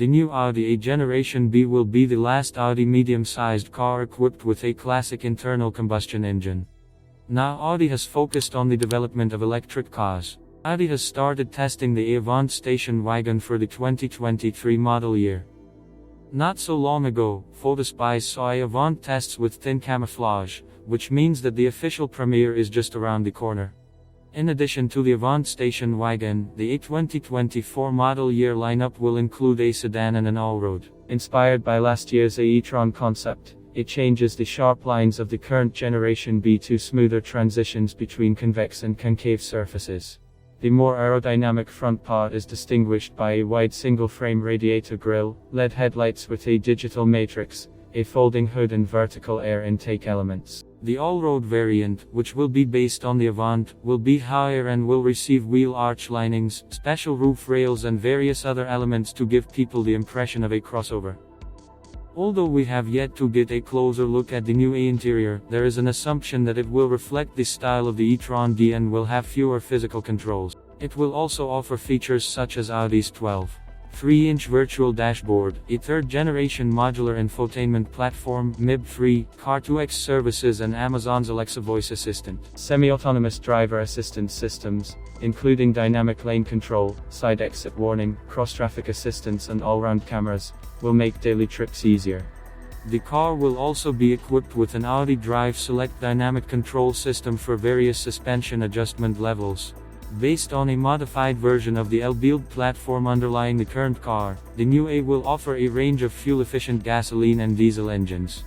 The new Audi A Generation B will be the last Audi medium-sized car equipped with a classic internal combustion engine. Now Audi has focused on the development of electric cars. Audi has started testing the Avant station wagon for the 2023 model year. Not so long ago, Photospies saw Avant tests with thin camouflage, which means that the official premiere is just around the corner. In addition to the Avant station wagon, the 2024 model year lineup will include a sedan and an all-road. Inspired by last year's e-tron concept, it changes the sharp lines of the current generation B to smoother transitions between convex and concave surfaces. The more aerodynamic front part is distinguished by a wide single-frame radiator grille, LED headlights with a digital matrix, a folding hood and vertical air intake elements. The all-road variant, which will be based on the Avant, will be higher and will receive wheel arch linings, special roof rails and various other elements to give people the impression of a crossover. Although we have yet to get a closer look at the new A interior, there is an assumption that it will reflect the style of the e-tron D and will have fewer physical controls. It will also offer features such as Audi's 12.3-inch virtual dashboard, a third-generation modular infotainment platform, MIB-free, Car2X services and Amazon's Alexa voice assistant. Semi-autonomous driver assistance systems, including dynamic lane control, side exit warning, cross-traffic assistance and all-round cameras, will make daily trips easier. The car will also be equipped with an Audi Drive Select dynamic control system for various suspension adjustment levels. Based on a modified version of the L-Build platform underlying the current car, the new A will offer a range of fuel-efficient gasoline and diesel engines.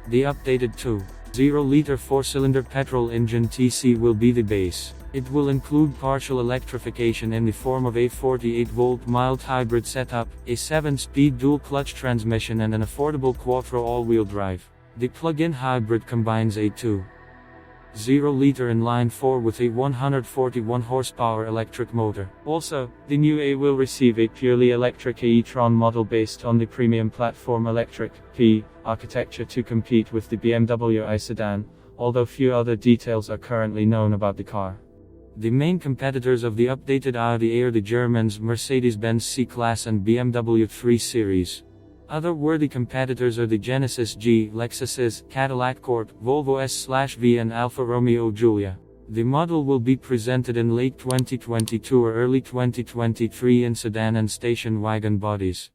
The updated 2.0-liter 4-cylinder petrol engine TC will be the base. It will include partial electrification in the form of a 48-volt mild hybrid setup, a 7-speed dual-clutch transmission and an affordable quattro all-wheel drive. The plug-in hybrid combines a 2.0-liter inline-4 with a 141 horsepower electric motor. Also, the new A will receive a purely electric e-tron model based on the premium platform electric P architecture to compete with the BMW i sedan, although few other details are currently known about the car. The main competitors of the updated Audi A are the Germans Mercedes-Benz C-Class and BMW 3 Series. Other worthy competitors are the Genesis G, Lexus's, Cadillac Court, Volvo S/V and Alfa Romeo Giulia. The model will be presented in late 2022 or early 2023 in sedan and station wagon bodies.